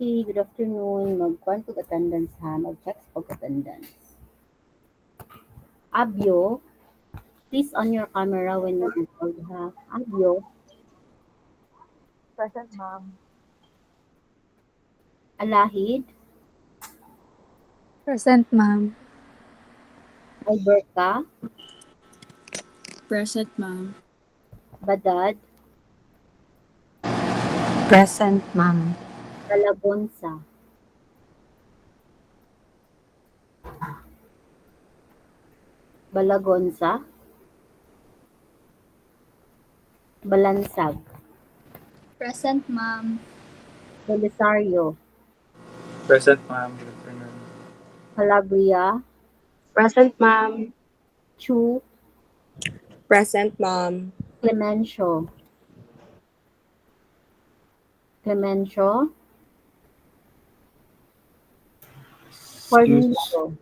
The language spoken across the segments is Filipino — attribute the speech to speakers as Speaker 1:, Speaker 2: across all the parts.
Speaker 1: Okay, good afternoon. Mag-kuhan kog attendance ha. Mag-check sa pag-attendance. Abyo, please on your camera when you're called ha. Abyo,
Speaker 2: Present, ma'am.
Speaker 1: Alahid,
Speaker 3: Present, ma'am.
Speaker 1: Alberta,
Speaker 3: Present, ma'am.
Speaker 1: Badad,
Speaker 4: Present, ma'am.
Speaker 1: Calagonza, Balagonza, Balansag,
Speaker 3: Present, ma'am.
Speaker 1: Belisario,
Speaker 5: Present, ma'am. Good afternoon.
Speaker 1: Calabria,
Speaker 6: Present, ma'am.
Speaker 1: Chu,
Speaker 6: Present, ma'am.
Speaker 1: Clemencio, Clemencio,
Speaker 5: Excuse.
Speaker 1: Cornelio.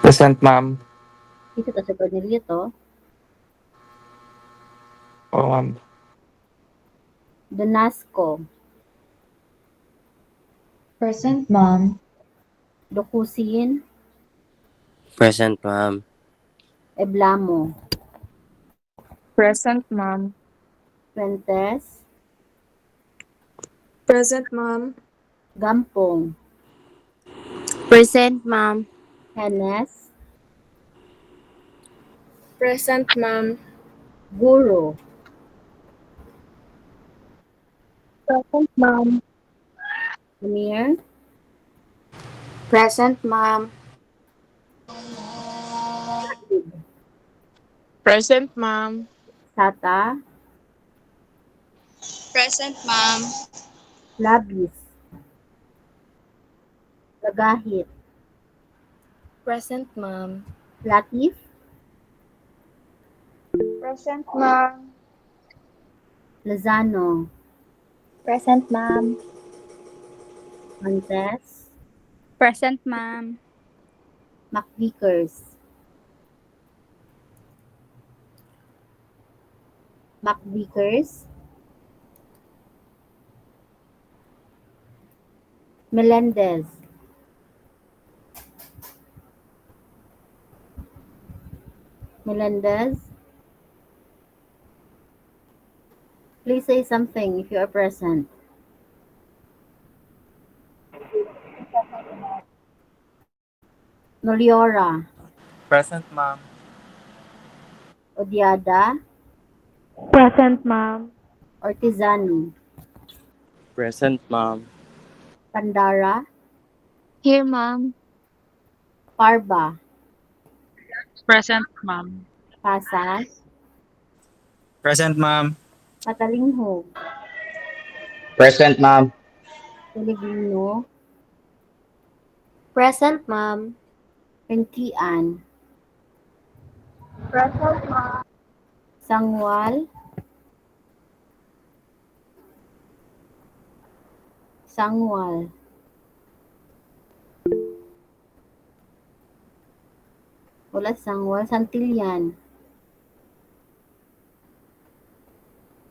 Speaker 5: Present, ma'am.
Speaker 1: Dito to sa Cornelio to.
Speaker 5: Oo, ma'am.
Speaker 1: Donasco,
Speaker 2: Present, ma'am.
Speaker 1: Docusin,
Speaker 7: Present, ma'am.
Speaker 1: Eblamo,
Speaker 2: Present, ma'am.
Speaker 1: Fuentes,
Speaker 6: Present, ma'am.
Speaker 1: Gampong,
Speaker 8: Present, ma'am.
Speaker 1: Henes,
Speaker 6: Present, ma'am.
Speaker 1: Guro,
Speaker 6: Present, ma'am.
Speaker 1: Amir,
Speaker 8: Present, ma'am.
Speaker 1: Said,
Speaker 6: Present, ma'am.
Speaker 1: Sata,
Speaker 3: Present, ma'am.
Speaker 1: Labis, Lagahit,
Speaker 6: Present, ma'am.
Speaker 1: Latif,
Speaker 2: Present, ma'am.
Speaker 1: Lozano,
Speaker 3: Present, ma'am.
Speaker 1: Montes,
Speaker 3: Present, ma'am.
Speaker 1: McVickers, McVickers, Melendez, Melendez, please say something if you are present. Noliora,
Speaker 5: Present, ma'am.
Speaker 1: Odiada,
Speaker 6: Present, ma'am.
Speaker 1: Ortizani,
Speaker 7: Present, ma'am.
Speaker 1: Pandara,
Speaker 3: Here, ma'am.
Speaker 1: Parba,
Speaker 9: Present, ma'am.
Speaker 1: Pasas,
Speaker 5: Present, ma'am.
Speaker 1: Patalinghog,
Speaker 10: Present, ma'am.
Speaker 1: Pellegrino,
Speaker 6: Present, ma'am.
Speaker 1: Penkian,
Speaker 2: Present, ma'am.
Speaker 1: Sangwal, Sangwal, wala Sangwal, Santillan,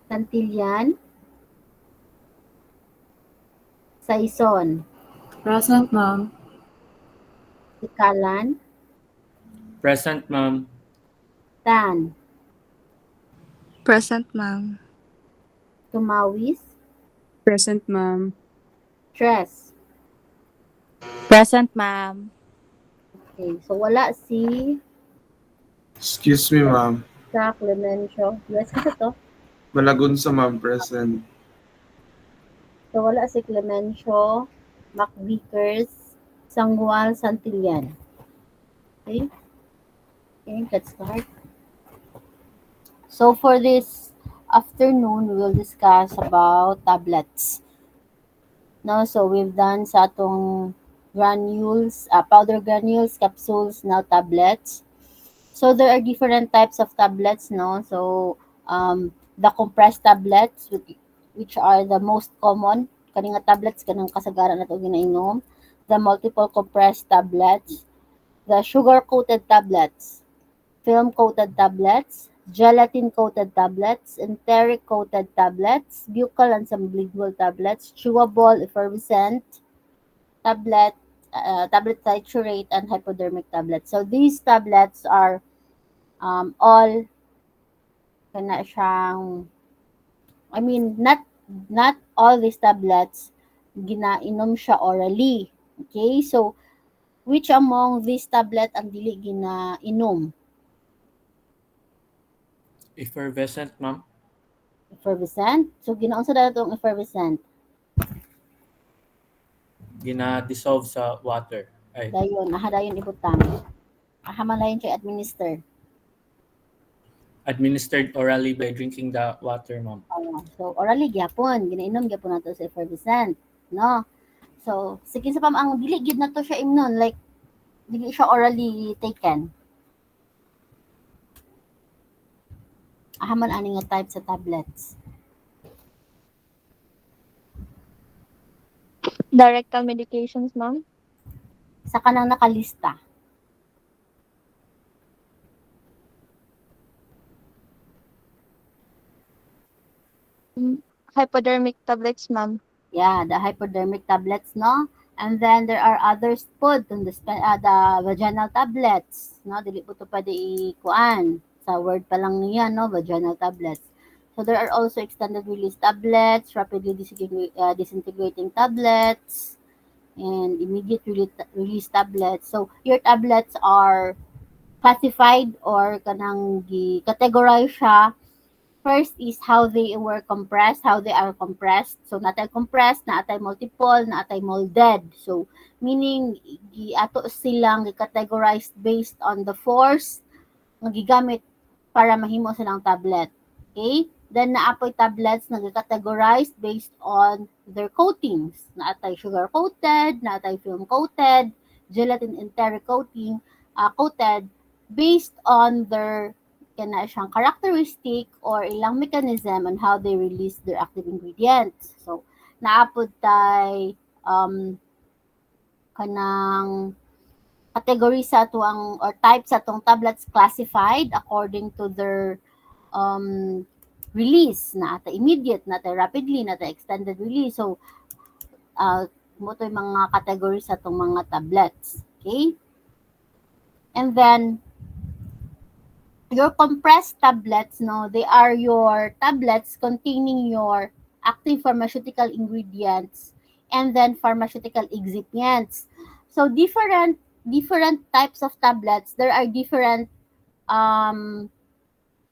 Speaker 1: Santillan, Saison,
Speaker 3: Present, ma'am.
Speaker 1: Sikalan,
Speaker 5: Present, ma'am.
Speaker 1: Tan,
Speaker 3: Present, ma'am.
Speaker 1: Tumawis,
Speaker 4: Present, ma'am.
Speaker 1: Tres.
Speaker 8: Present, ma'am.
Speaker 1: Okay, so wala si
Speaker 11: Excuse me, ma'am.
Speaker 1: sa Clemencio. Yes, kasi to.
Speaker 11: Malagunsa, ma'am, present.
Speaker 1: So wala si Clemencio, McVickers, Sangwal, Santillan. Okay? Okay, let's start. So for this afternoon, we will discuss about tablets. No, so we've done sa atong granules, powder granules, capsules, now tablets. So there are different types of tablets, no? So the compressed tablets, which are the most common, kaning nga tablets kanang kasagaran nato ginainom, the multiple compressed tablets, the sugar coated tablets, film coated tablets, gelatin-coated tablets, enteric-coated tablets, buccal and sublingual tablets, chewable, effervescent tablet, tablet titrate, and hypodermic tablets. So these tablets are all kana siyang, I mean, not all these tablets ginainom siya orally. Okay, so which among these tablet ang dili ginainom?
Speaker 5: Effervescent, ma'am.
Speaker 1: Effervescent? So ginaunsa na itong effervescent?
Speaker 5: Gina-dissolve sa water. Ay,
Speaker 1: Dayon, dayon ibutang. Man dayon siya administer.
Speaker 5: administered orally by drinking the water, ma'am.
Speaker 1: So orally gyapon, ginainom gyapon nato sa effervescent, no? So sige sa ang dili gid nato siya imnon, like dili siya orally taken. Man ani nga type sa tablets.
Speaker 3: Directal medications, ma'am.
Speaker 1: Sa kanang nakalista.
Speaker 3: Hypodermic tablets, ma'am.
Speaker 1: Yeah, the hypodermic tablets, no? And then there are others put on the vaginal tablets, no? Dili po to pwede ikuan. Sa word pa lang niya, no? Vaginal tablets. So there are also extended release tablets, rapidly disintegrating tablets, and immediate release tablets. So your tablets are classified or kanang categorize siya. First is how they were compressed, how they are compressed. So natay compressed, natay multiple, natay molded. So meaning ato silang categorized based on the force nga gigamit para mahimo silang tablet. Okay? Then naapoy tablets na categorized based on their coatings. Naatay sugar coated, naatay film coated, gelatin enteric coated based on their kana siyang characteristic or ilang mechanism on how they release their active ingredients. So naapod tay kanang category sa tuang or type sa tong tablets classified according to their release, na ata immediate, na ata rapidly, na ata extended release. So mo to yung mga categories sa tong mga tablets. Okay? And then your compressed tablets, no, they are your tablets containing your active pharmaceutical ingredients and then pharmaceutical excipients. So different types of tablets, there are different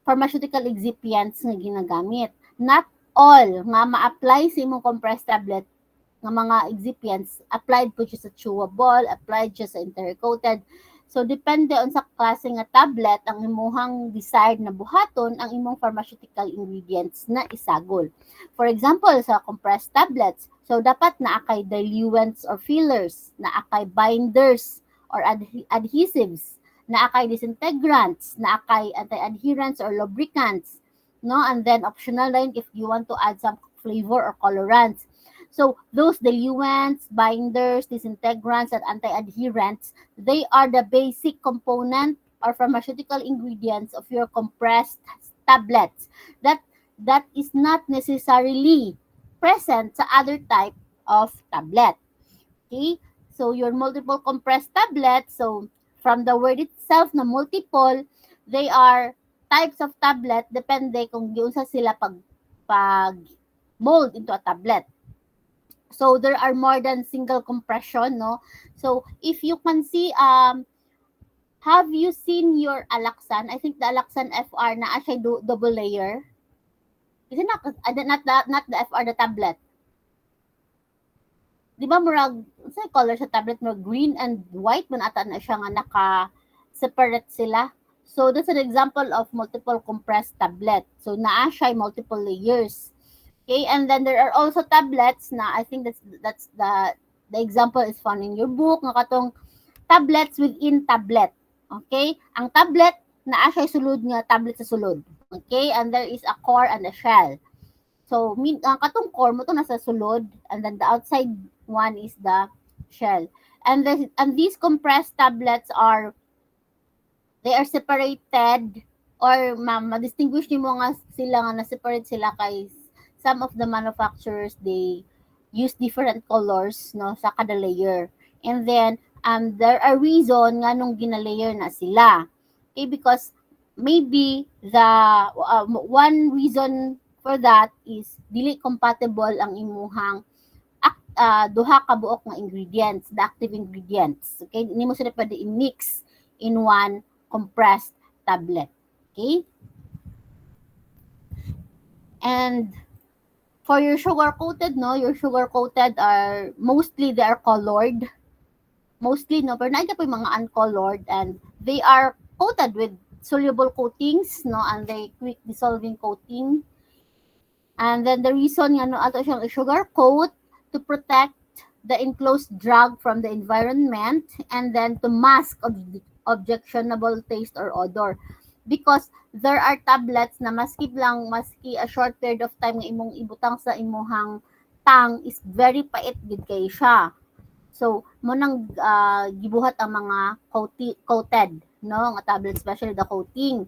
Speaker 1: pharmaceutical excipients nga ginagamit. Not all nga ma-apply sa imong compressed tablet nga mga excipients applied po siya sa chewable, applied siya sa enteric-coated. So, depende on sa klase nga tablet, ang imuhang desired na buhaton ang imong pharmaceutical ingredients na isagol. For example, sa compressed tablets, so dapat naakay diluents or fillers, naakay binders or adhesives, naakay disintegrants, naakay anti-adherents or lubricants, no? And then optional line if you want to add some flavor or colorants. So those diluents, binders, disintegrants, and anti-adherents, they are the basic component or pharmaceutical ingredients of your compressed tablets. That is not necessarily present sa other type of tablet. Okay? So your multiple compressed tablets, so from the word itself na multiple, they are types of tablet depende kung giunsa sila pag mold into a tablet. So there are more than single compression, no? So if you can see, have you seen your Alaxan? I think the Alaxan FR na siya double layer. Is it not the FR, the tablet? Di ba murag, sa color sa tablet, murag green and white, man ata na siya nga naka-separate sila. So that's an example of multiple compressed tablet. So naa siya multiple layers. Okay, and then there are also tablets na I think that's the example is found in your book nga katong tablets within tablet. Okay? Ang tablet naa siya sulod nga tablet sa sulod. Okay? And there is a core and a shell. So ang katong core mo to nasa sulod and then the outside one is the shell. And these compressed tablets are separated or ma-distinguish nimo nga sila nga na-separate sila kay some of the manufacturers they use different colors no sa kada layer. And then there are reason nga nung gina-layer na sila. Okay, because maybe the one reason for that is dili compatible ang imuhang duha ka buok nga ingredients, the active ingredients. Okay, hindi mo sila pwede i-mix in one compressed tablet. Okay? And for your sugar-coated, no, your sugar-coated are, mostly they are colored. Mostly, no, pero naika po yung mga uncolored and they are coated with soluble coatings, no, and they quick dissolving coating. And then the reason nga, no, ato siyang sugar coat to protect the enclosed drug from the environment and then to mask objectionable taste or odor. Because there are tablets na maski a short period of time nga imong ibutang sa imuhang tang is very pait gid kay siya. So, mo nang gibuhat ang mga coated, no, nga tablet, especially the coating.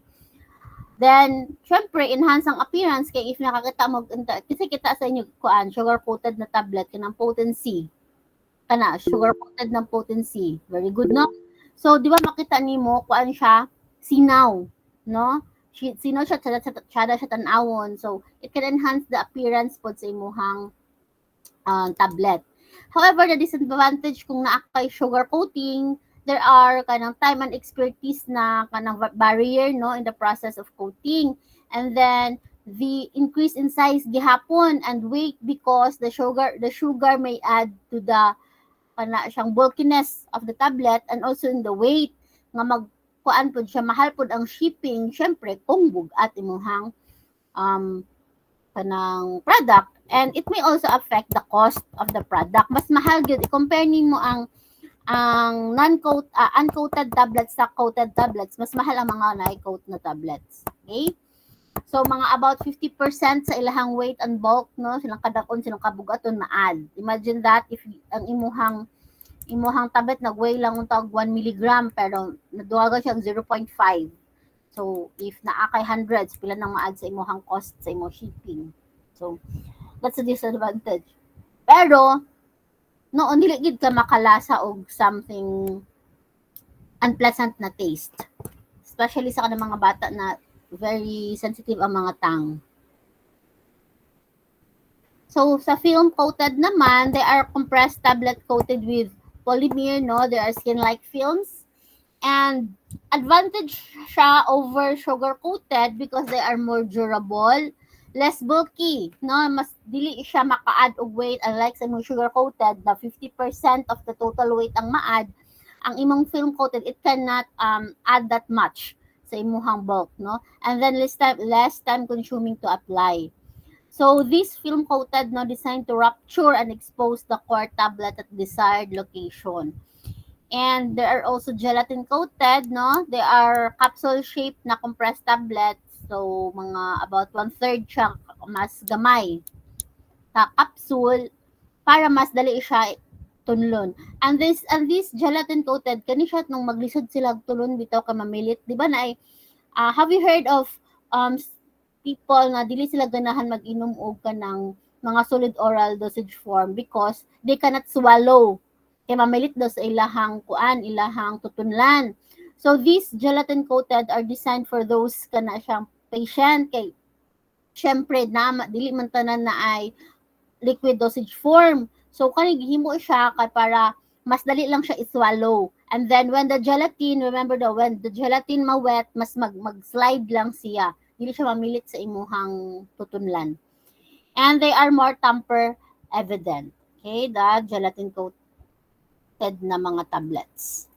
Speaker 1: Then, syempre, enhance ang appearance kay if nakakita mo, kasi kita sa inyo, sugar-coated na tablet, kanang potency. Sugar-coated ng potency. Very good, no? So, di ba makita nimo kuan siya, sinaw, no? Sinaw siya, tsada siya tanawon. So, it can enhance the appearance po sa imuhang tablet. However, the disadvantage kung naa kay sugar coating, there are kanang time and expertise na kanang barrier no in the process of coating, and then the increase in size gihapon and weight because the sugar may add to the kana siyang bulkiness of the tablet and also in the weight nga magkuan pud siya, mahal pud ang shipping syempre kung bugat imuhang kanang product, and it may also affect the cost of the product. Mas mahal gyud i-compare nimo ang uncoated tablets sa coated tablets, mas mahal ang mga na-coat na tablets. Okay? So, mga about 50% sa ilahang weight and bulk, no? Silang kadakon, silang kabugaton ma-add. Imagine that if ang imuhang tablet nag-weigh lang untag 1 milligram pero naduwagan siyang 0.5. So, if naakay hundreds, pila nang ma-add sa imuhang cost sa imong shipping. So, that's a disadvantage. Pero, noon dili gid ka makalasa og something unpleasant na taste, especially sa kanang mga bata na very sensitive ang mga tang. So sa film coated naman, they are compressed tablet coated with polymer, no, they are skin like films, and advantage siya over sugar coated because they are more durable, less bulky, no, mas dili siya maka-add og weight unlike sa imong sugar coated na 50% of the total weight ang ma-add. Ang imong film coated, it cannot add that much sa imong bulk, no, and then less time consuming to apply. So this film coated, no, designed to rupture and expose the core tablet at desired location. And there are also gelatin coated, no, they are capsule shaped na compressed tablets. So, mga about 1/3 siya mas gamay sa capsule para mas dali siya tunlon. And this gelatin coated, kani siya nung maglisod sila tulon bitaw ka mamilit. Di ba na have you heard of people na dili sila ganahan mag-inom og kanang mga solid oral dosage form because they cannot swallow. Kay mamilit daw sa ilahang ilahang tutunlan. So, these gelatin coated are designed for those kana siyang patient kay syempre na dili man tanan na ay liquid dosage form. So kani gihimo siya kay para mas dali lang siya i-swallow. And then when the gelatin, remember when the gelatin ma-wet, mas mag-slide lang siya. Dili siya mamilit sa imuhang tutunlan. And they are more tamper evident. Okay, the gelatin coated na mga tablets.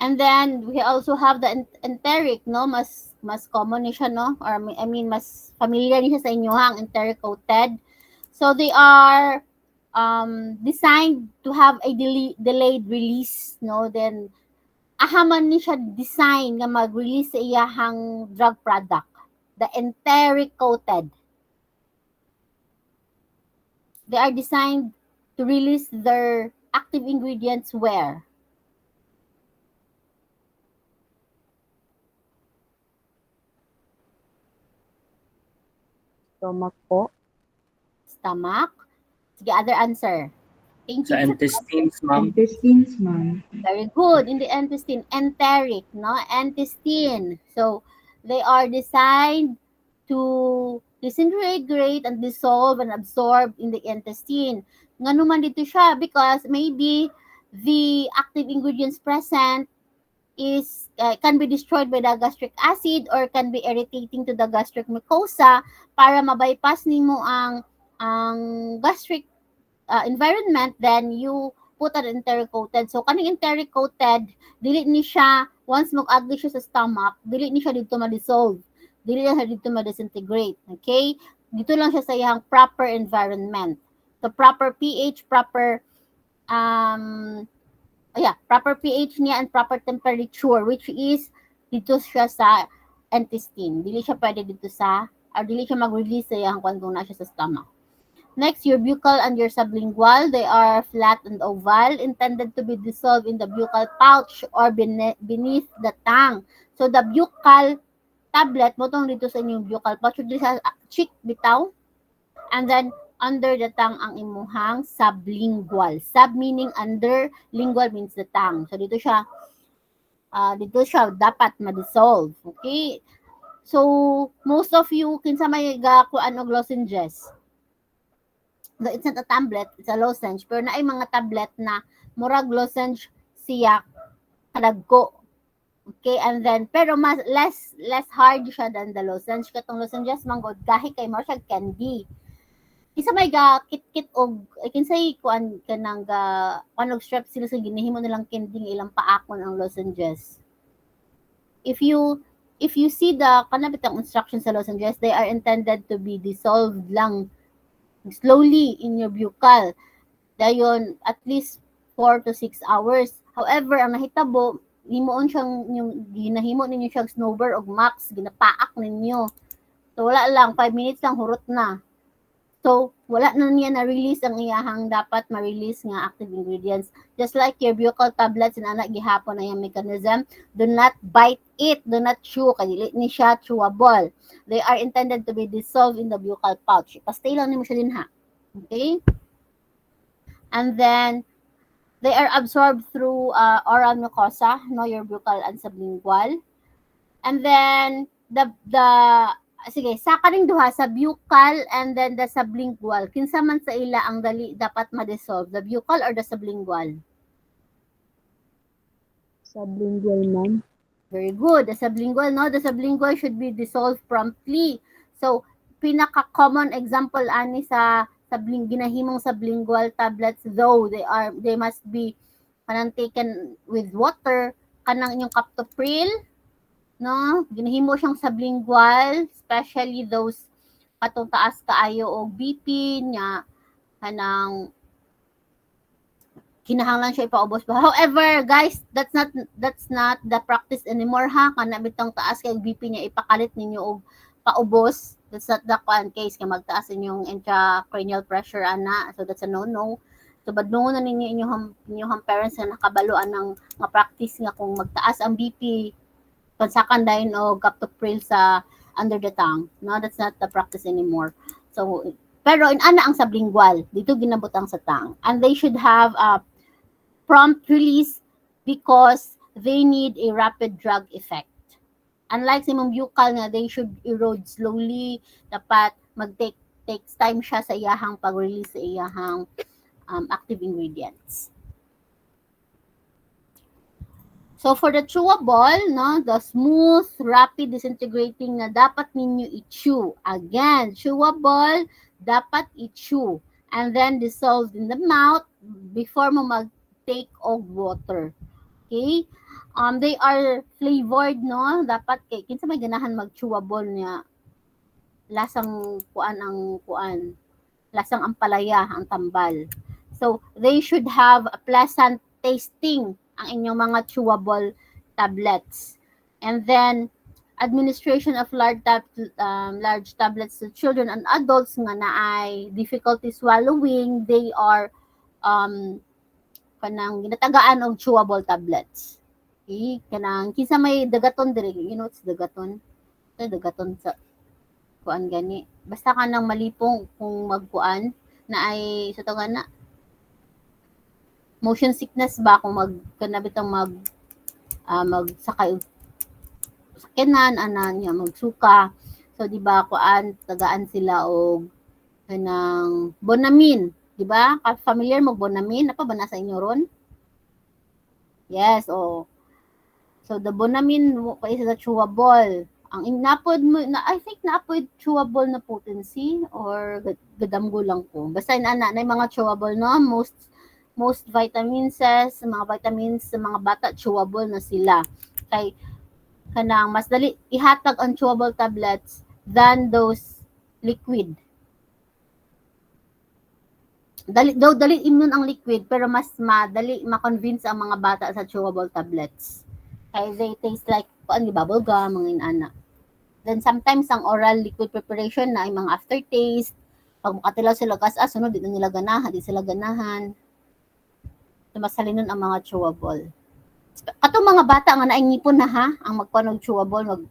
Speaker 1: And then we also have the enteric, no, mas common ni siya, no, or I mean mas familiar ni siya sa inyo ang enteric coated. So they are designed to have a delayed release, no, then ahaman ni siya design nga mag-release sa iyahang drug product, the enteric coated. They are designed to release their active ingredients where
Speaker 4: Stomach po.
Speaker 1: Stomach. Sige, other answer. Thank
Speaker 5: Sa
Speaker 1: you.
Speaker 5: intestines, ma'am.
Speaker 2: Intestines, ma'am.
Speaker 1: Very good. In the intestine, enteric, no? Intestine. So, they are designed to disintegrate and dissolve and absorb in the intestine. Nga naman dito siya because maybe the active ingredients present is can be destroyed by the gastric acid or can be irritating to the gastric mucosa para ma-bypass nimo ang gastric environment, then you put an enteric-coated. So, kaning enteric-coated, dili ni siya, once mag-agli siya sa stomach, dili ni siya dito ma-dissolve. Dili na siya dito ma-disintegrate. Okay? Dito lang siya sa iyang proper environment. So, proper pH, proper pH niya and proper temperature, which is dito siya sa intestine. Dili siya pwede dito dili siya mag-release sa iyang kung na siya sa stomach. Next, your buccal and your sublingual, they are flat and oval, intended to be dissolved in the buccal pouch or beneath the tongue. So, the buccal tablet, motong dito sa inyong buccal pouch, dito sa cheek bitaw, and then under the tongue ang imuhang sublingual. Sub meaning under, lingual means the tongue. So, dito siya dapat ma-dissolve. Okay? So, most of you, kinsa may kuan og lozenges. It's not a tablet, it's a lozenge. Pero naay mga tablet na murag lozenge siya kadagko. Okay, and then pero mas less hard siya than the lozenge. Katong lozenges manggod gahi kay mo siya candy. Isa may ga kit og kinsay kuan kanang og strepsils sa ginahimo nilang candy nga ilang paakon ang lozenges. If you see the kanabitang instructions sa lozenges, they are intended to be dissolved lang slowly in your buccal. Dayon at least 4 to 6 hours. However, ang nahitabo, himuon siyang yung ginahimo ninyo siyang snowbird og max, ginapaak ninyo. So wala lang 5 minutes lang hurot na. So wala na niya na-release ang iyahang dapat ma-release nga active ingredients. Just like your buccal tablets in anak gihapon na yung mechanism, do not bite it, do not chew, kaya ni siya chewable. They are intended to be dissolved in the buccal pouch. Pastay lang nimo siya din ha. Okay? And then, they are absorbed through oral mucosa, no, your buccal and sublingual. And then, sige, sa kaning duha, sa buccal and then the sublingual, kinsa man sa ila ang dali dapat ma-dissolve, the buccal or the sublingual?
Speaker 4: Sublingual, ma'am.
Speaker 1: Very good. The sublingual, no? The sublingual should be dissolved promptly. So, pinaka-common example ani sa ginahimong sublingual tablets, though they must be taken with water, kanang inyong captopril, no? Ginahimo siyang sublingual, especially those patong taas kaayo og BP nya kanang kinahanglan siya ipaubos pa. However, guys, that's not the practice anymore ha. Kana bitong taas kay BP niya ipakalit ninyo og paubos. That's not the case kay magtaas inyong intracranial pressure ana. So that's a no. So badlungon na ninyo inyong parents na nakabaluan ng nga practice nga kung magtaas ang BP pansakan dayon og captopril sa under the tongue. No, that's not the practice anymore. So pero in ana ang sublingual, dito ginabutang sa tongue. And they should have a prompt release because they need a rapid drug effect. Unlike sa imong buccal nga, they should erode slowly. Dapat takes time siya sa iyahang pag-release sa iyahang active ingredients. So for the chewable, no, the smooth, rapid disintegrating na dapat ninyo i-chew. Again, chewable, dapat i-chew. And then dissolved in the mouth before mo mag-take of water. Okay? They are flavored, no? Dapat kay kinsa may ganahan mag-chewable niya. Lasang lasang ampalaya, ang tambal. So, they should have a pleasant tasting ang inyong mga chewable tablets. And then, administration of large tablets to children and adults nga naay difficulty swallowing, they are kanang ginatagaan og chewable tablets. Okay? Kanang kinsa may dagaton diri, you know what's dagaton? Ito dagaton sa kuan gani. Basta ka nang malipong kung magkuan na ay sa tawag na motion sickness ba kung kanabitang magsakay sakyanan anan niya magsuka. So di ba kuan tagaan sila og kanang Bonamine, di ba? Familiar mo Bonamine? Apa ba nasa inyo ron? Yes, oh. So the Bonamine is the chewable. Ang inapod mo na I think naapod chewable na potency or gadamgo lang ko. Basta na mga chewable no, most vitamins mga vitamins sa mga bata chewable na sila. Kay kanang mas dali ihatag ang chewable tablets than those liquid. Dali immune ang liquid pero mas madali ma-convince ang mga bata sa chewable tablets. Kaya they taste like bubble gum, mga inana. Then sometimes ang oral liquid preparation na ay mga aftertaste. Pag makatilaw sila sunod di na nila ganahan, di sila ganahan. Tumasalinon ang mga chewable. Katong mga bata nga naay ngipon na ha, ang magkuan og chewable,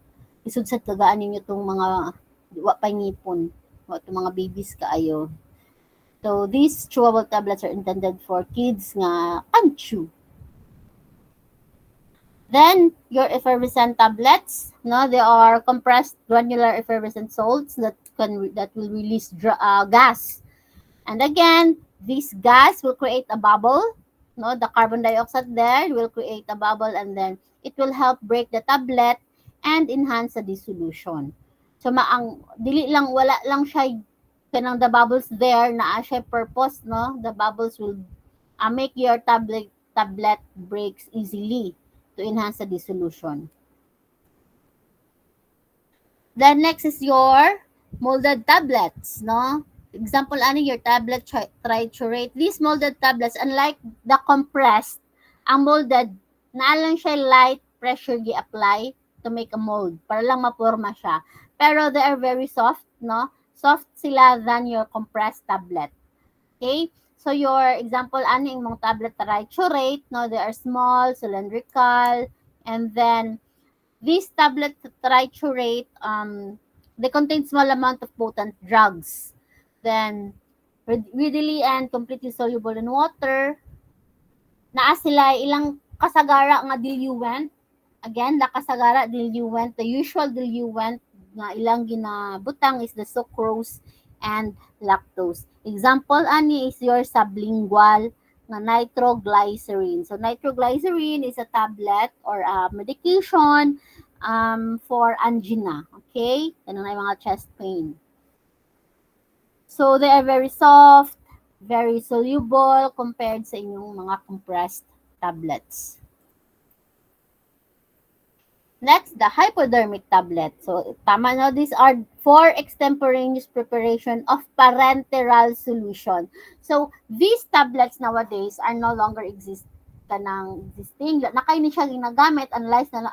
Speaker 1: isud sa tagaan ninyo tong mga wa pa ngipon, wa tong mga babies kaayo. So these chewable tablets are intended for kids nga can chew. Then your effervescent tablets, no, they are compressed granular effervescent salts that will release gas. And again, this gas will create a bubble. No, the carbon dioxide there will create a bubble and then it will help break the tablet and enhance the dissolution. So dili lang wala lang siya kanang the bubbles there na siya purpose, no? The bubbles will make your tablet breaks easily to enhance the dissolution. Then next is your molded tablets, no? Example, your tablet triturate. These molded tablets, unlike the compressed, ang molded, lang siya light pressure gi-apply to make a mold, para lang maporma siya. Pero they are very soft, no? Soft sila than your compressed tablet. Okay? So your example, yung mga tablet triturate, no? They are small, cylindrical, and then these tablet triturate, they contain small amount of potent drugs. Then readily and completely soluble in water. Naa sila ilang kasagara nga diluent. Again, la kasagara diluent, the usual diluent nga ilang ginabutang is the sucrose and lactose. Example is your sublingual na nitroglycerin. So nitroglycerin is a tablet or a medication for angina. Okay? Yan ang mga chest pain. So they are very soft, very soluble compared sa inyong mga compressed tablets. Next, the hypodermic tablet. So tama no, these are for extemporaneous preparation of parenteral solution. So these tablets nowadays are no longer existing. Nakay ni siya ginagamit unless na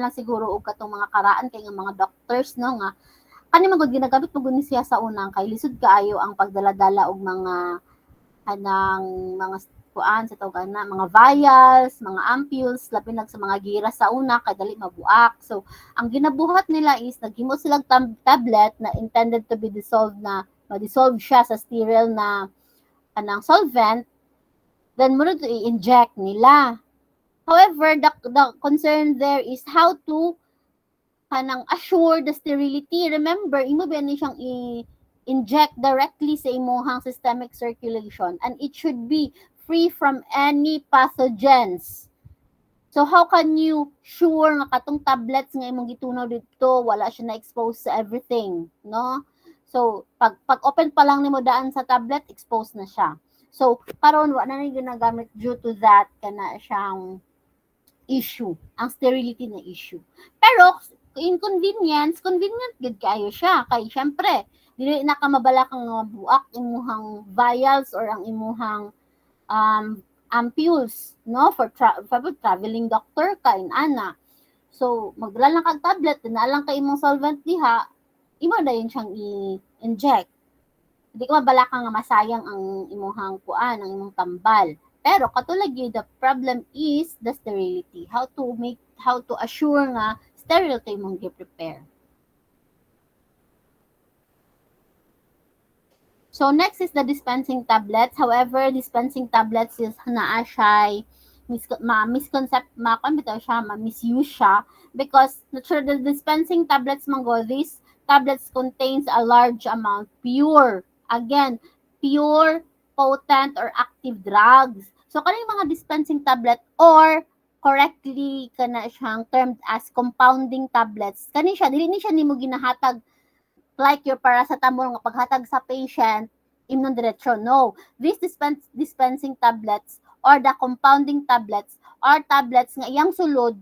Speaker 1: lang siguro og katong mga karaan kay nga mga doctors no nga kani magud ginagamit mo guni siya sa unang kay lisod kaayo ang pagdala-dala og mga mga kuan sa tawag na mga vials, mga ampules, labi sa mga gira sa una kay dali mabuak. So ang ginabuhat nila is naghimo silang tablet na intended to be dissolved na ma-dissolve siya sa sterile na solvent, then mo to i-inject nila. However, the concern there is how to assure the sterility. Remember, imo ba ni siyang i-inject directly sa imong systemic circulation and it should be free from any pathogens. So how can you sure nga katong tablets nga imong gitunaw dito wala siya na-expose sa everything, no? So pag open pa lang nimo daan sa tablet, exposed na siya. So karon wa na ni ginagamit due to that kana siyang issue, ang sterility na issue. Pero convenient gid kayo siya kay syempre dili na ka mabala kang buak imuhang vials or ang imuhang ampules no for traveling doctor ka ana. So magdala lang kag tablet na lang kay imong solvent diha, imo dayon siyang i-inject. Di ka mabala ka nga masayang ang imuhang kuan, ang imong tambal. Pero katulad yun, the problem is the sterility. How to assure nga sterile kay mong gi-prepare. So next is the dispensing tablets. However, dispensing tablets is naa siya misuse siya because the dispensing tablets manggo, these tablets contains a large amount pure, again, pure, potent, or active drugs. So kaning mga dispensing tablet or correctly kana siyang termed as compounding tablets, kani siya dili ni siya nimo ginahatag like your paracetamol nga paghatag sa patient imnon diretsyo. No, these dispensing tablets or the compounding tablets or tablets nga iyang sulod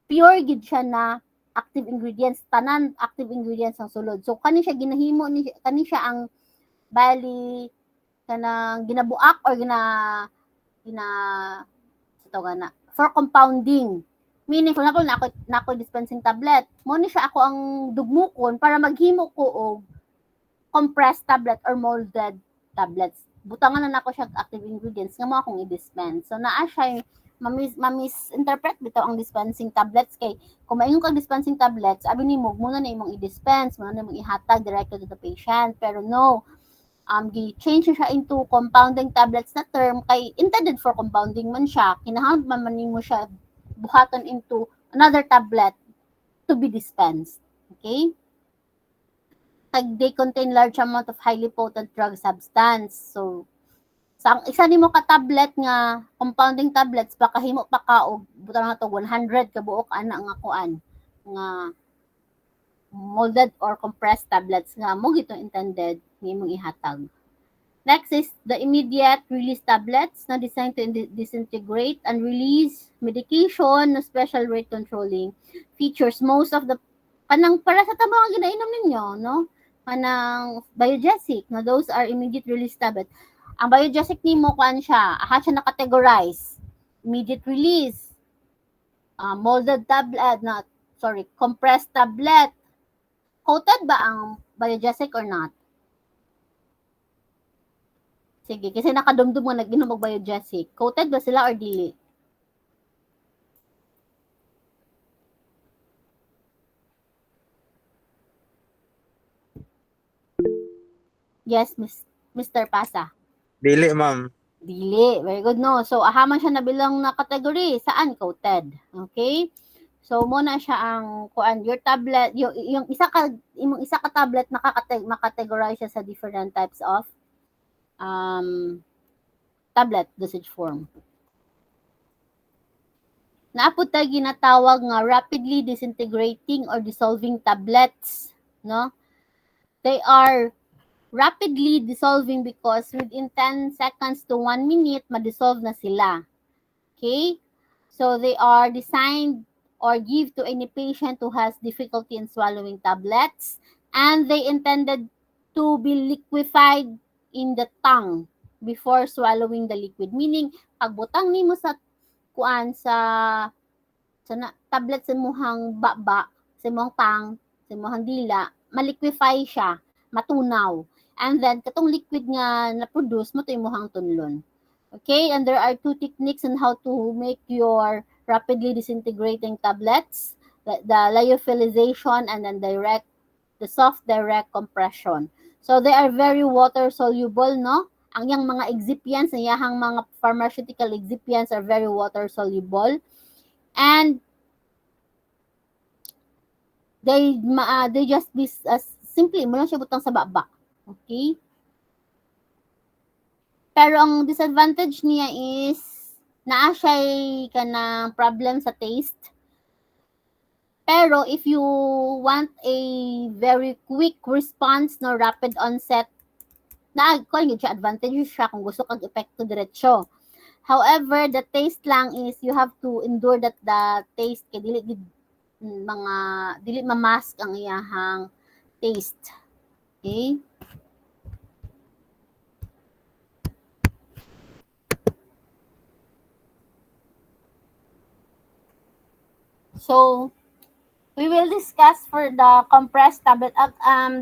Speaker 1: pure gid siya na active ingredients, tanan active ingredients ang sulod. So kani siya ginahimo ni kani siya ang bali kanang ginabuak or gina for compounding. Meaning, for example, na ako dispensing tablet, mo ni siya ako ang dugmukon para maghimo ko og compressed tablet or molded tablets. Butangan na nako siya active ingredients nga mo akong i-dispense. So naa siya ma-misinterpret bitaw ang dispensing tablets kay kung maingon kang dispensing tablets, abi nimo muna na imong i-dispense, muna na imong ihatag directly to the patient. Pero no, gi-change siya into compounding tablets na term kay intended for compounding man siya. Kinahanglan man nimo siya buhatan into another tablet to be dispensed. Okay? They contain large amount of highly potent drug substance. So, sa isa nimo ka tablet nga compounding tablets baka himo pa ka og butang na to 100 ka buok ana nga kuan nga molded or compressed tablets nga mo gito intended nimong ihatag. Next is the immediate release tablets na designed to disintegrate and release medication na special rate controlling features. Most of the kanang paracetamol ang ginainom ninyo, no? Kanang biogesic, na those are immediate release tablets. Ang biogesic nimo kuan siya, aha siya na-categorize. Immediate release, molded tablet, compressed tablet. Coated ba ang biogesic or not? Sige, kasi nakadumdum nga nag-inom og biogesic. Coated ba sila or dili? Yes, Mr. Pasa.
Speaker 7: Dili, ma'am.
Speaker 1: Dili. Very good, no? So, ahaman siya nabilang na category. Saan? Coated. Okay? So, muna siya ang kuan your tablet, yung isa ka tablet makategorize siya sa different types of tablet dosage form. Naapod tayo ginatawag nga rapidly disintegrating or dissolving tablets, no? They are rapidly dissolving because within 10 seconds to 1 minute, ma-dissolve na sila. Okay? So, they are designed or give to any patient who has difficulty in swallowing tablets, and they intended to be liquefied in the tongue before swallowing the liquid. Meaning, pagbutang nimo sa kuan sa tablet sa muhang baba, sa muhang tang, sa muhang dila, maliquefy siya, matunaw. And then, katong liquid nga na-produce mo to imuhang tunlon. Okay? And there are 2 techniques on how to make your rapidly disintegrating tablets. The lyophilization and then the soft direct compression. So, they are very water-soluble, no? Ang yang mga excipients, ang yahang mga pharmaceutical excipients are very water-soluble. And they just be simply, mo lang siya butang sa baba. Okay? Pero ang disadvantage niya is naa siya kanang problem sa taste. Pero if you want a very quick response, no rapid onset, kuan gyud siya advantage siya kung gusto kag epekto diretsyo. However, the taste lang is you have to endure that the taste kay dili ma-mask ang iyahang taste. Okay? So, we will discuss for the compressed tablet.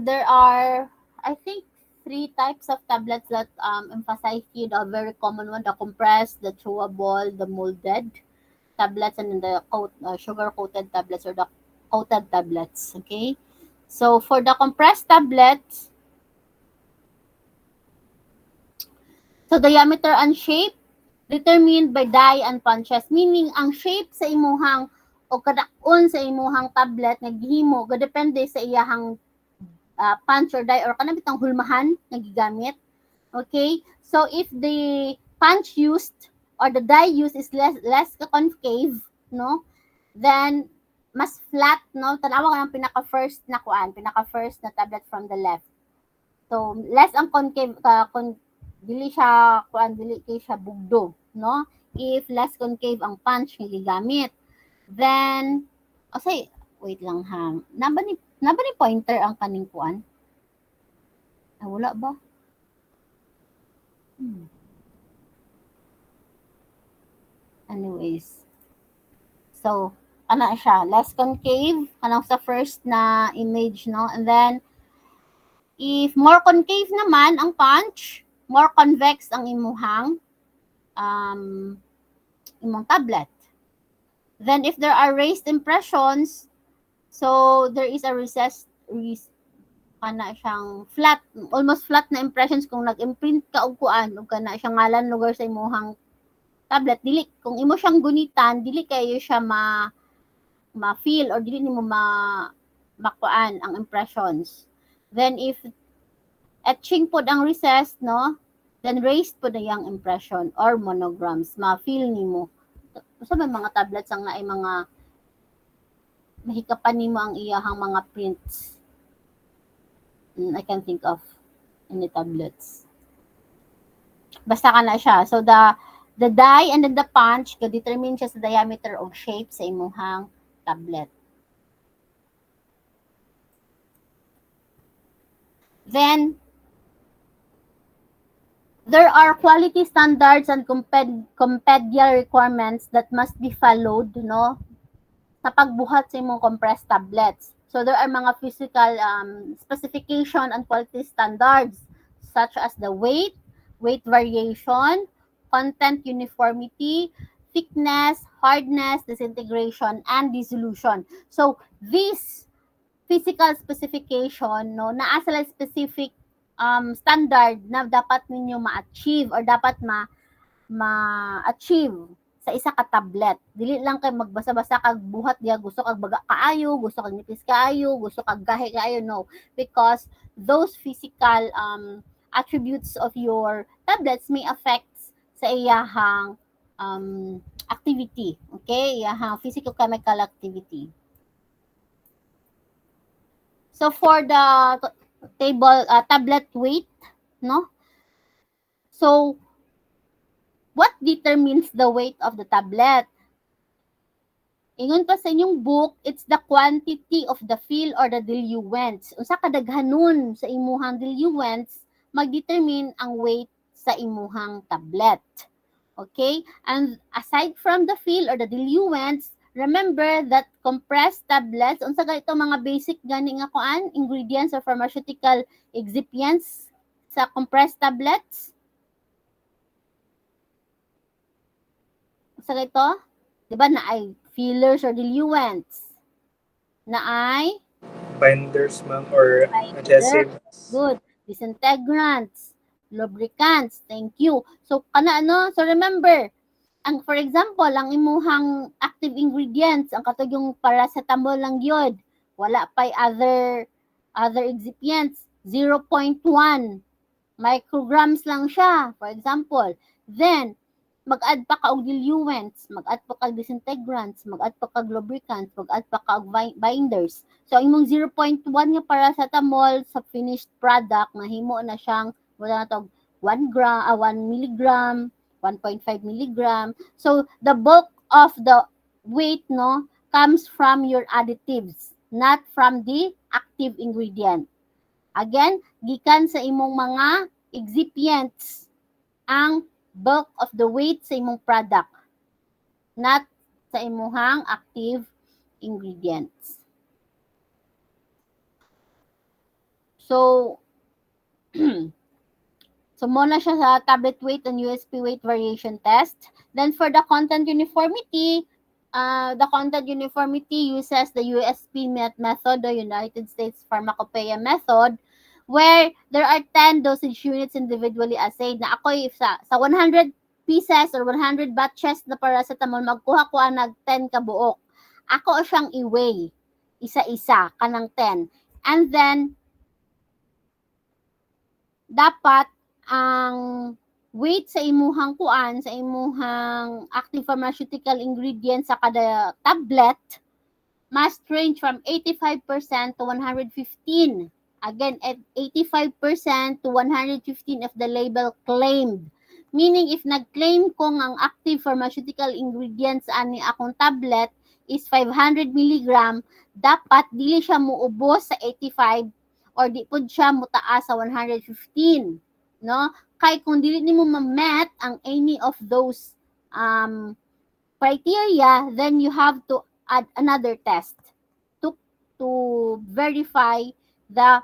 Speaker 1: There are, I think, 3 types of tablets that emphasize here. The very common one, the compressed, the chewable, the molded tablets, and then the sugar-coated tablets or the coated tablets. Okay? So, for the compressed tablets, So diameter and shape determined by dye and punches, meaning ang shape sa imuhang o kadakon sa imuhang tablet nga gihimo gadepende sa iyahang punch or dye or kanang bitang hulmahan nga gigamit. Okay? So if the punch used or the dye used is less concave, no? Then mas flat, no? Tanawa ko ng pinaka-first na tablet from the left. So less ang concave dili kay siya bugdo, no? If less concave ang punch nga gigamit. Then wait lang ha. Naba ni pointer ang kaning kuan? Wala ba? Anyways. So, ana siya, less concave, kanang sa first na image, no? And then, if more concave naman ang punch, more convex ang imong tablet. Then, if there are raised impressions, so there is a kana siyang flat, almost flat na impressions kung nag-imprint ka og kuan ug kana siyang ngalan lugar sa imong tablet, dili kung imo siyang gunitan, dili kayo siya ma-feel or dili nimo makuan ang impressions. Then if etching pod ang recess, no, then raised pod ang impression or monograms, ma-feel nimo. So may mga tablets ang naay mga mahikapan nimo ang iyahang mga prints. I can think of any tablets. Basta kana siya. So the dye and then the punch ka-determine siya sa diameter o shape sa imuhang tablet. Then there are quality standards and compendial requirements that must be followed, no, sa pagbuhat sa imong compressed tablets. So there are mga physical specification and quality standards such as the weight variation, content uniformity, thickness, hardness, disintegration, and dissolution. So these physical specification, no, naa sila specific standard na dapat ninyo ma-achieve or dapat ma-achieve sa isa ka tablet. Dili lang kay magbasa-basa kag buhat diya, gusto kag baga kaayo, gusto kag nipis kaayo, gusto kag gahi kaayo, no. Because those physical attributes of your tablets may affect sa iyahang activity. Okay? Iyahang physico-chemical activity. So for the tablet weight, no? So what determines the weight of the tablet? Ingon pa sa inyong book, it's the quantity of the fill or the diluents. Unsa kadaghanon sa imuhang diluents, mag-determine ang weight sa imuhang tablet. Okay? And aside from the fill or the diluents, remember that compressed tablets, unsa ganito mga basic gani nga kuan, ingredients or pharmaceutical excipients sa compressed tablets? Sa ito, 'di ba, na ay fillers or diluents? Na ay
Speaker 7: Binders, ma'am, or adhesives.
Speaker 1: Good. Disintegrants, lubricants. Thank you. So kana so remember, for example, ang imuhang active ingredients, ang katog yung paracetamol lang gyud. Wala pay other excipients, 0.1 micrograms lang siya, for example. Then mag-add pa ka og diluents, mag-add pa ka disintegrants, mag-add pa ka lubricants, mag-add pa ka og binders. So imong 0.1 nga paracetamol sa finished product nahimo na siyang wala na to 1 milligram, 1.5 milligram. So the bulk of the weight, no, comes from your additives, not from the active ingredient. Again, gikan sa imong mga excipients ang bulk of the weight sa imong product, not sa imuhang active ingredients. So, so muna siya sa tablet weight and USP weight variation test. Then for the content uniformity uses the USP method, the United States Pharmacopoeia method, where there are 10 dosage units individually assigned na ako if sa 100 pieces or 100 batches na paracetamol magkuha ko nag 10 ka buok. Ako siyang i-weigh isa-isa kanang 10. And then dapat ang weight sa imuhang kuan, sa imuhang active pharmaceutical ingredient sa kada tablet must range from 85% to 115. Again, at 85% to 115 if the label claimed. Meaning, if nag-claim kong ang active pharmaceutical ingredients ani akong tablet is 500 mg, dapat dili siya muubos sa 85 or di pud siya mutaas sa 115, no? Kay kung dili nimo ma-met ang any of those criteria, then you have to add another test to verify the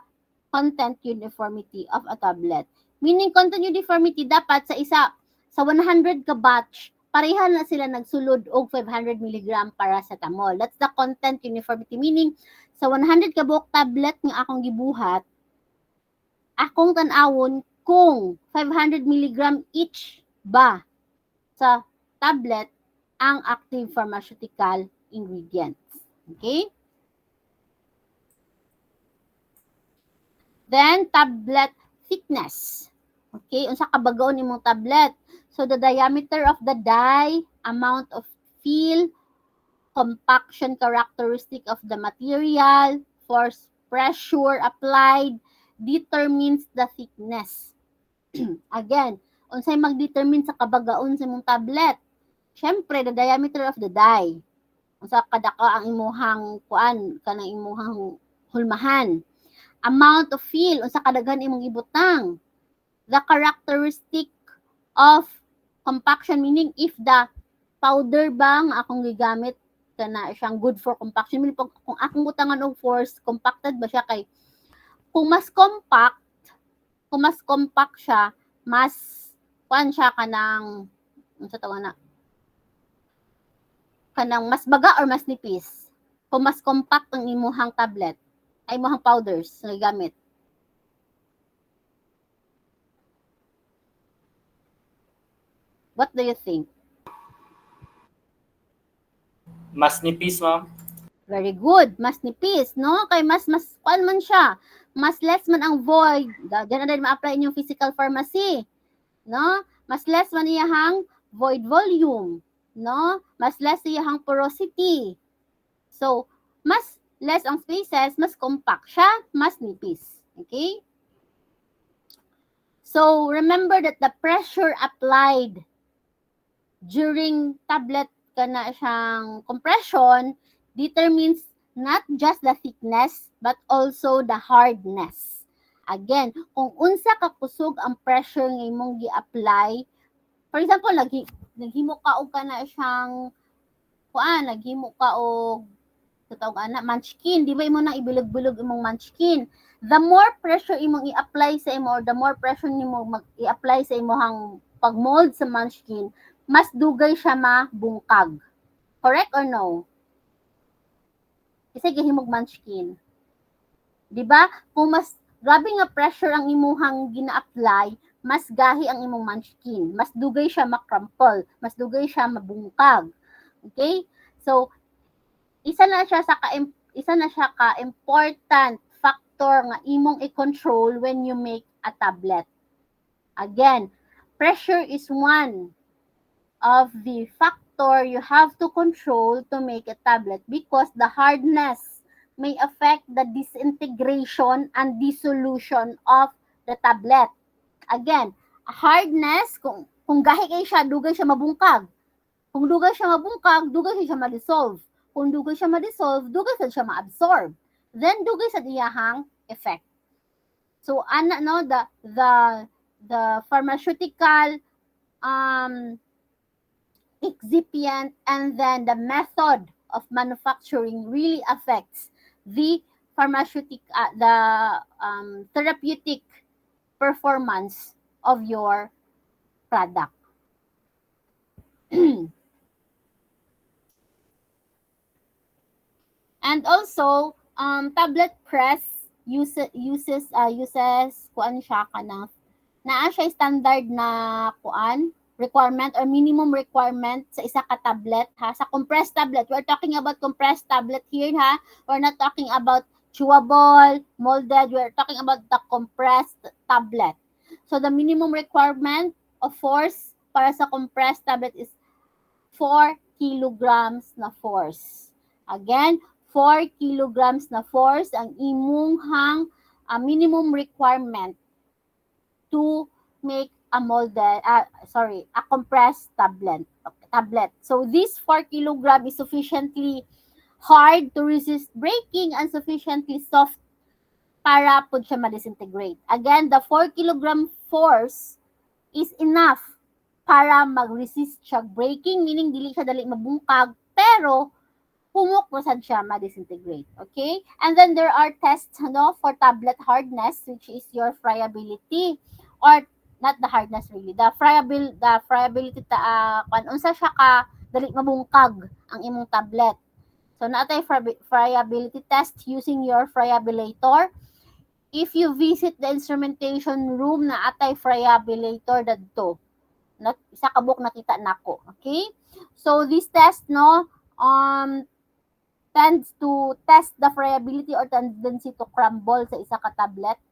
Speaker 1: content uniformity of a tablet. Meaning content uniformity dapat sa 100 ka batch pareha na sila nagsulod og 500 mg paracetamol. That's the content uniformity. Meaning, sa 100 ka buok tablet nga akong gibuhat, akong tan-awon kung 500 mg each ba sa tablet ang active pharmaceutical ingredients. Okay? Then, tablet thickness. Okay? Unsa kabagaon imong tablet? So, the diameter of the die, amount of fill, compaction characteristic of the material, force pressure applied, determines the thickness. Again, unsay mag-determine sa kabagaon sa imong tablet? Syempre, the diameter of the die. Unsa kadaka ang imuhang kuan, kanang imuhang hulmahan. Amount of fill, unsa kadaghan imong ibutang. The characteristic of compaction, meaning if the powder ba nga akong gigamit kana siyang good for compaction, meaning kung akong butangan og force, compacted ba siya kay kung mas compact siya, mas kuan siya kanang unsa tawag na kanang mas baga or mas nipis. Kung mas compact ang imuhang tablet, ay imuhang powders nga gigamit. What do you think?
Speaker 5: Mas nipis, ma'am.
Speaker 1: Very good. Mas nipis, no? Kay mas kuan man siya. Mas less man ang void. Diyan na din ma-apply inyong physical pharmacy. No? Mas less man iyahang void volume. No? Mas less iyahang porosity. So, mas less ang spaces, mas compact siya, mas nipis. Okay? So, remember that the pressure applied during tablet kana siyang compression determines not just the thickness but also the hardness. Again, kung unsa ka kusog ang pressure nga imong gi-apply, for example, naghimo ka og kana siyang naghimo ka og munchkin, di ba imo nang ibilog-bilog imong munchkin? The more pressure imong i-apply sa imo or the more pressure nimo i-apply sa imong pag-mold sa munchkin, mas dugay siya mabungkag. Correct or no? Kasi gihimog munchkin. Di ba? Kung mas grabe nga pressure ang imuhang gina-apply, mas gahi ang imong munchkin. Mas dugay siya makrumple. Mas dugay siya mabungkag. Okay? So, isa na siya ka important factor nga imong i-control when you make a tablet. Again, pressure is one of the factor you have to control to make a tablet because the hardness may affect the disintegration and dissolution of the tablet. Again, hardness, kung gahi kay siya, dugay siya mabungkag. Kung dugay siya mabungkag, dugay siya ma-dissolve. Kung dugay siya ma-dissolve, dugay siya ma-absorb. Then dugay sa diyahang effect. So the pharmaceutical excipient and then the method of manufacturing really affects the therapeutic performance of your product. And also, tablet press uses kuan siya kanang naa siya standard na kuan requirement or minimum requirement sa isa ka tablet ha, sa compressed tablet. We're talking about compressed tablet here ha. We're not talking about chewable, molded. We're talking about the compressed tablet. So the minimum requirement of force para sa compressed tablet is 4 kilograms na force. Again, 4 kilograms na force ang imong minimum requirement to make a compressed tablet. So this 4 kilogram is sufficiently hard to resist breaking and sufficiently soft para po siya ma-disintegrate. Again, the 4 kilogram force is enough para mag-resist siya breaking, meaning dili siya dali mabungkag, pero humok po sad siya ma-disintegrate. Okay? And then there are tests for tablet hardness, which is your friability, or not the hardness really, the friability unsa siya ka dali mabungkag ang imong tablet. So naatay friability test using your friabilator. If you visit the instrumentation room, naatay friabilator dadto. Isa ka book nakita nako. Okay? So this test tends to test the friability or tendency to crumble sa isa ka tablet.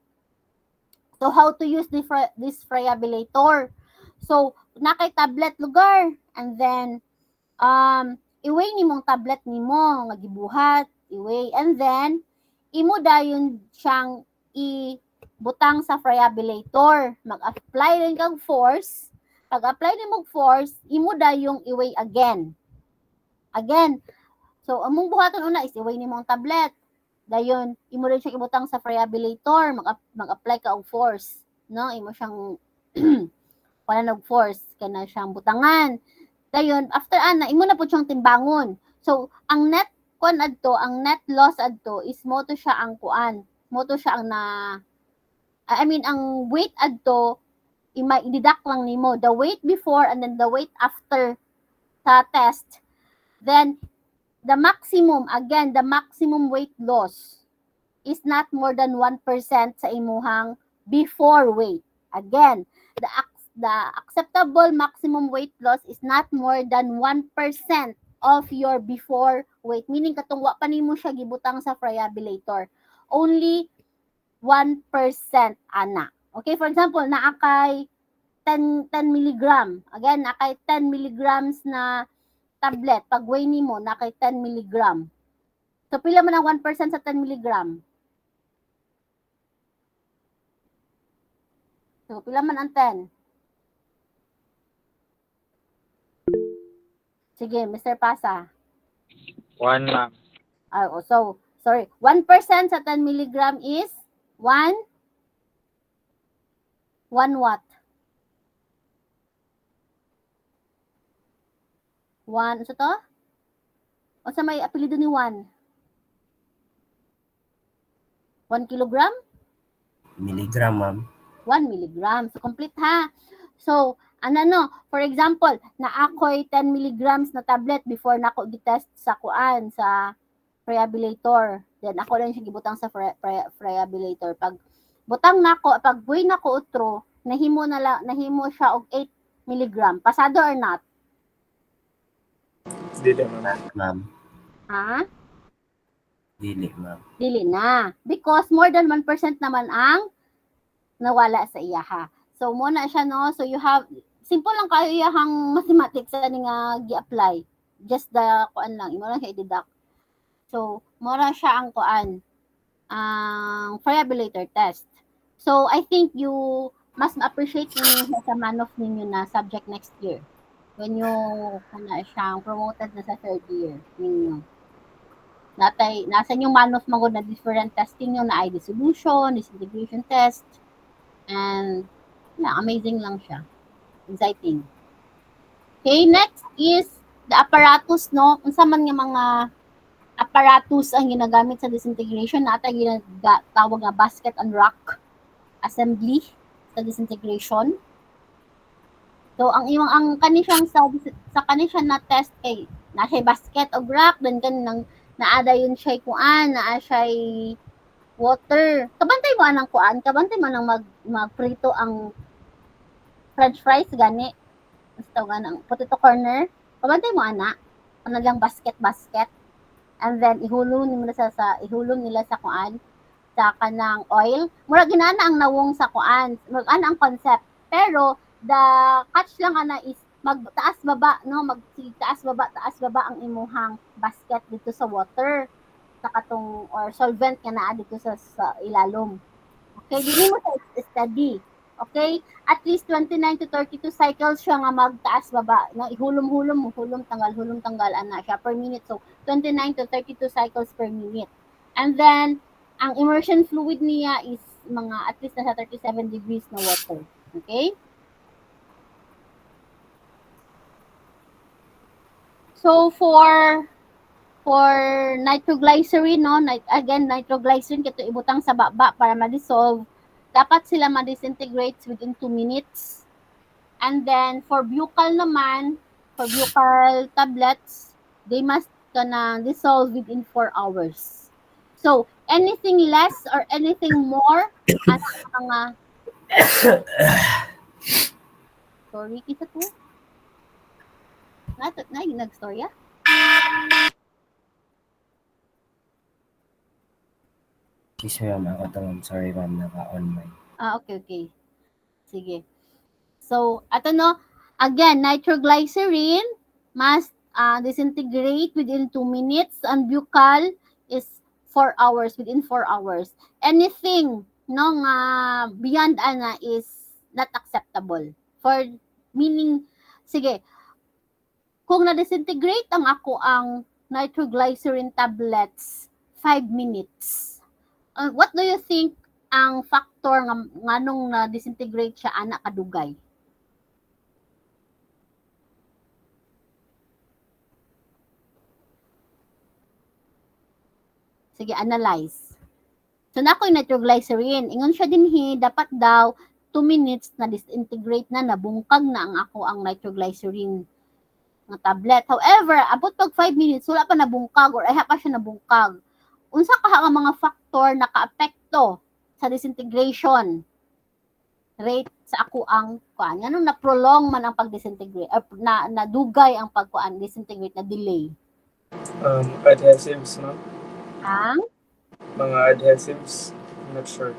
Speaker 1: So how to use this friabilator? So nakay tablet lugar, and then i-weigh nimong tablet nimo nga gibuhat, i-weigh, and then imo dayon siyang ibutang sa friabilator. Mag-apply rin kang force. Pag-apply nimong force, imo dayong i-weigh again. So among buhaton una is i-weigh nimo ang tablet. Dayon, imo rin siya ibutang sa friabilator, mag-apply ka og force, no? Imo siyang wala nag force kana siyang butangan. Dayon, after imo na po siyang timbangon. So, ang net loss adto is mo to siya ang kuan. Mo to siya ang ang weight adto i-deduct lang nimo the weight before and then the weight after sa test. Then the maximum weight loss is not more than 1% sa imuhang before weight. Again, the acceptable maximum weight loss is not more than 1% of your before weight. Meaning, katong wa pa nimo siya gibutang sa friabilator. Only 1% ana. Okay, for example, naakay 10 milligram. Again, naakay 10 milligrams na tablet, pag weigh nimo na kay 10 mg. So pila man ang 1% sa 10 mg? So pila man ang 10? Sige, Mr. Pasa.
Speaker 5: 1, ma'am.
Speaker 1: So, sorry. 1% sa 10 mg is 1 what? 1, to? O sa may apelido ni 1? 1 kilogram?
Speaker 12: Milligram, ma'am.
Speaker 1: 1 milligram. So, complete ha. So, for example, na ako'y 10 milligrams na tablet before na ako gitest sa friabilator. Then, ako lang siya gibutang sa friabilator. Pag butang nako, pag buhay nako utro, nahimo siya og 8 milligram. Pasado or not?
Speaker 7: Dili, ma'am.
Speaker 1: Ha?
Speaker 12: Dili, ma'am.
Speaker 1: Dili na. Because more than 1% naman ang nawala sa iya ha. So, muna siya, no? So, you have, simple lang kayo iyahang mathematics na nga gi-apply. Just the, kuan lang, imo lang siya i-deduct. So, mura siya ang kuan, ang friabilator test. So, I think you must appreciate ninyo sa man-off ninyo na subject next year. When you siyang promoted na sa third year ninyo. Nasa yung man-off magod na different testing nyo na ID solution, disintegration test, and amazing lang siya. Exciting. Okay, next is the apparatus, no? Unsa man nga mga apparatus ang ginagamit sa disintegration, natay ginatawag nga basket and rack assembly sa disintegration. So ang kanisang sa kanisang na test kay na siya basket o rack, then kanang naada yun siya kuan, naa siya water. Kabantay mo anang kuan, kabantay mo nang magprito ang french fries gani. Gusto nga ng potato corner. Kabantay mo ana. Ano lang basket. And then ihulong nila sa kuan sa kanang oil. Mura ginana ang nawong sa kuan. Ana ang concept. Pero the catch lang ana is magtaas baba no, taas baba ang imuhang basket dito sa water sa katong or solvent nga naa dito sa ilalom. Okay, dili mo sa study. Okay? At least 29 to 32 cycles siya nga magtaas baba. No? Hulom tanggal ana siya per minute. So 29 to 32 cycles per minute. And then ang immersion fluid niya is mga at least nasa 37 degrees na water. Okay? So for nitroglycerin, no, nitroglycerin kito ibutang sa baba para ma-dissolve. Dapat sila ma-disintegrate within 2 minutes. And then for buccal naman, for buccal tablets, they must gonna dissolve within 4 hours. So anything less or anything more, mga sorry, kita to. Nag-storya?
Speaker 12: Excuse me, ma'am. Ako to, ma'am. Sorry, ma'am. Naka-on mic.
Speaker 1: Okay. Sige. So, ato no, again, nitroglycerin must disintegrate within 2 minutes and buccal is 4 hours, within 4 hours. Anything no nga beyond ana is not acceptable. For meaning, sige, kung na-disintegrate ang nitroglycerin tablets 5 minutes. What do you think ang factor nga nung na-disintegrate siya ana kadugay? Sige, analyze. So na ko yung nitroglycerin, ingon siya dinhi dapat daw 2 minutes na disintegrate na nabungkag na ang nitroglycerin nga tablet. However, abot pag 5 minutes wala pa nabungkag or ay pa siya nabungkag. Unsa ka mga factor naka-apekto sa disintegration rate sa ang kuan? Nganong na-prolong man ang pag-disintegrate or nadugay ang pagkuan disintegrate na delay?
Speaker 7: Adhesives, no?
Speaker 1: Ang
Speaker 7: Mga adhesives. I'm not sure.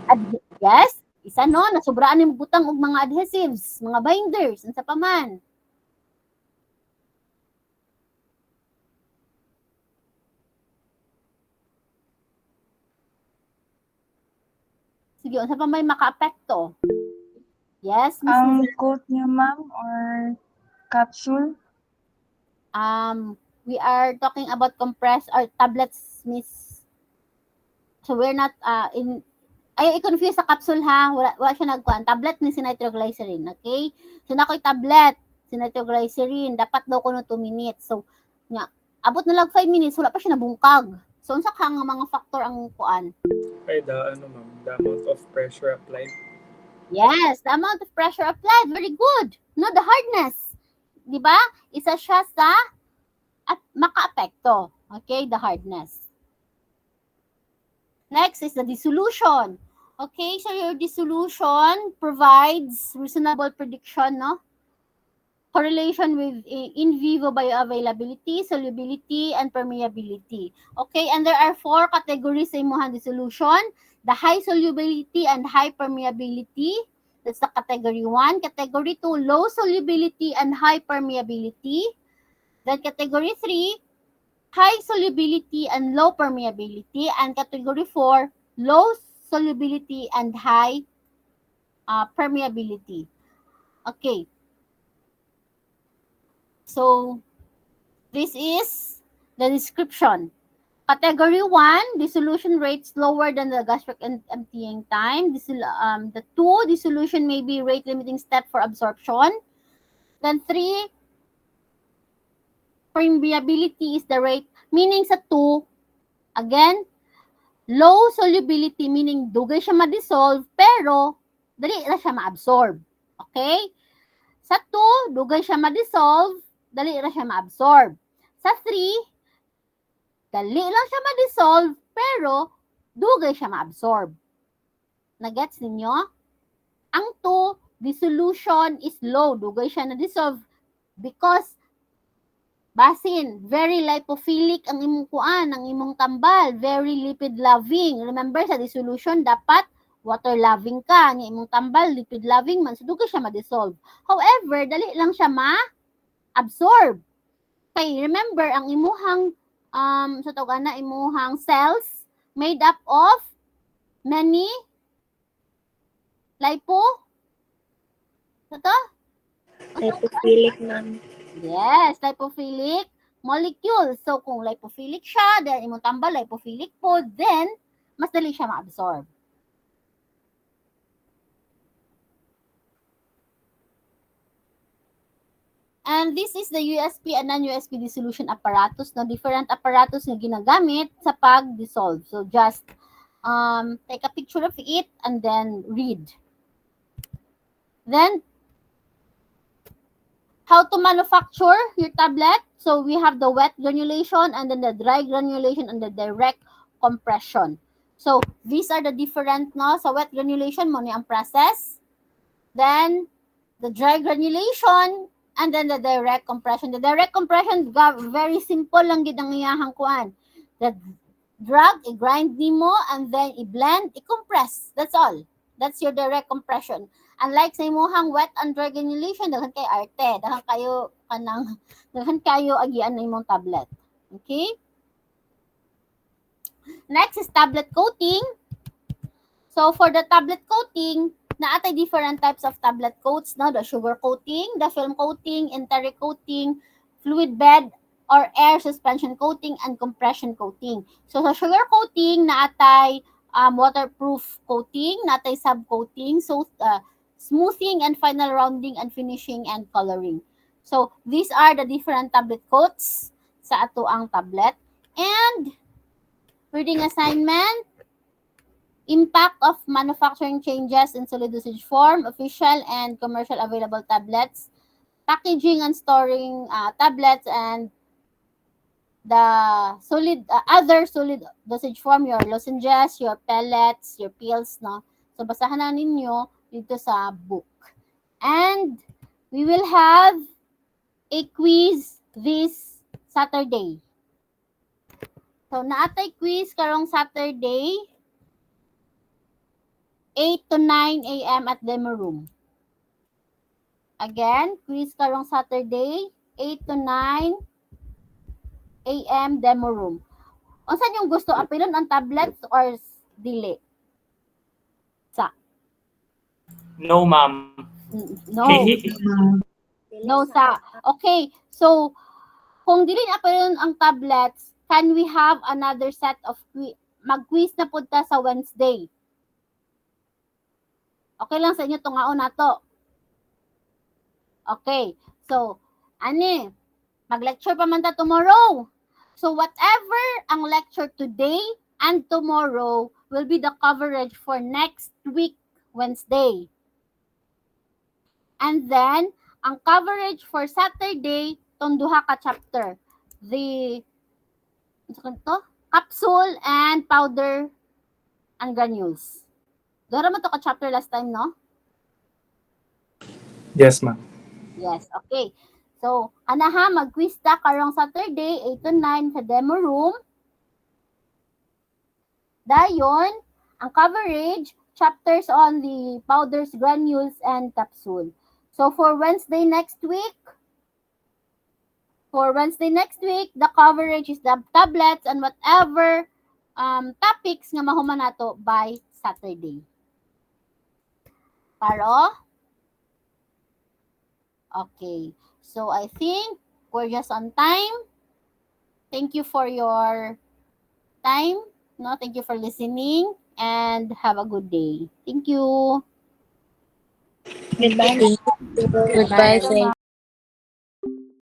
Speaker 1: yes, isa no, nasubraan yung butang og mga adhesives, mga binders, unsa pa man. Sige, unsa pa may maka-apekto? Yes, Miss
Speaker 2: Ang
Speaker 1: Lizelle?
Speaker 2: coat niya, ma'am, or capsule?
Speaker 1: We are talking about compressed or tablets, Miss. So we're not i-confuse sa capsule ha. Wala siya nagkuan. Tablet ni nitroglycerin, okay? So nakoy tablet nitroglycerin dapat daw kuno 2 minutes. So nga abot na lang 5 minutes wala pa siya nabungkag. So unsa ka nga mga factor ang kuan?
Speaker 7: Ay, the amount of pressure applied.
Speaker 1: Yes, the amount of pressure applied. Very good. No, the hardness. Di ba? Isa siya sa at maka-apekto. Okay, the hardness. Next is the dissolution. Okay, so your dissolution provides reasonable prediction, no? Correlation with in vivo bioavailability, solubility, and permeability. Okay, and there are 4 categories sa imuhang dissolution. The high solubility and high permeability. That's the category 1. Category 2, low solubility and high permeability. Then category 3, high solubility and low permeability. And category 4, low solubility and high permeability. Okay. So, this is the description. Category 1, dissolution rates lower than the gastric emptying time. The 2, dissolution may be rate limiting step for absorption. Then 3, permeability is the rate, meaning sa 2, again, low solubility, meaning dugay siya ma-dissolve, pero dali na siya ma-absorb. Okay? Sa 2, dugay siya ma-dissolve, dali na siya ma-absorb. Sa 3, dali lang siya ma-dissolve, pero dugay siya ma-absorb. Nagets ninyo? Ang 2, dissolution is low. Dugay siya na-dissolve because basin, very lipophilic ang imong kuan, ang imong tambal, very lipid-loving. Remember, sa dissolution, dapat water-loving ka. Ang imong tambal, lipid-loving man. So, dugay siya ma-dissolve. However, dali lang siya ma-absorb. Kay, remember, ang imuhang, sa tawag na, imuhang cells made up of many
Speaker 6: Lipophilic, ma'am.
Speaker 1: Yes, lipophilic molecules. So, kung lipophilic siya, then imong tambal, lipophilic po, then, mas dali siya ma-absorb. And this is the USP and non-USP dissolution apparatus. No, different apparatus na ginagamit sa pag-dissolve. So, just take a picture of it and then read. Then, how to manufacture your tablet. So, we have the wet granulation and then the dry granulation and the direct compression. So, these are the different, no? Sa wet granulation, mo ni ang process. Then, the dry granulation, and then the direct compression. The direct compression, very simple lang gid ang iyahang kuan. The drug, i-grind nimo, and then i-blend, i-compress. That's all. That's your direct compression. Unlike sa imuhang wet and dry granulation, daghan kay arte, daghan kayo agian na imong tablet. Okay? Next is tablet coating. So for the tablet coating, naatay different types of tablet coats, no? The sugar coating, the film coating, enteric coating, fluid bed or air suspension coating, and compression coating. So sa sugar coating, naatay waterproof coating, naatay subcoating, so smoothing and final rounding and finishing and coloring. So these are the different tablet coats sa ato ang tablet. And reading assignment, impact of manufacturing changes in solid dosage form, official and commercial available tablets, packaging and storing tablets, and the solid other solid dosage form, your lozenges, your pellets, your pills, no? So basahan na ninyo dito sa book. And we will have a quiz this Saturday. So naatay quiz karong Saturday, 8 to 9 a.m. at demo room. Again, quiz karong Saturday, 8 to 9 a.m. demo room. Unsan yung gusto, apilon ang tablets or dili?
Speaker 5: No, ma'am.
Speaker 1: No. No, sa. Okay, so, kung dili apilon ang tablets, can we have another set of mag-quiz na punta sa Wednesday? Okay lang sa inyo tungaon na to. Okay. So, mag-lecture pa man ta tomorrow. So, whatever ang lecture today and tomorrow will be the coverage for next week, Wednesday. And then, ang coverage for Saturday, tong duha ka chapter. The capsule and powder and granules. Dora mo to ka chapter last time, no?
Speaker 7: Yes, ma'am.
Speaker 1: Yes, okay. So, mag-quiz ta karong Saturday, 8 to 9 sa demo room. Dayon, ang coverage, chapters on the powders, granules, and capsule. So, for Wednesday next week, the coverage is the tablets and whatever topics nga mahuman nato by Saturday. Paro? Okay. So, I think we're just on time. Thank you for your time. No, thank you for listening and have a good day. Thank you.
Speaker 6: Goodbye.
Speaker 8: Goodbye.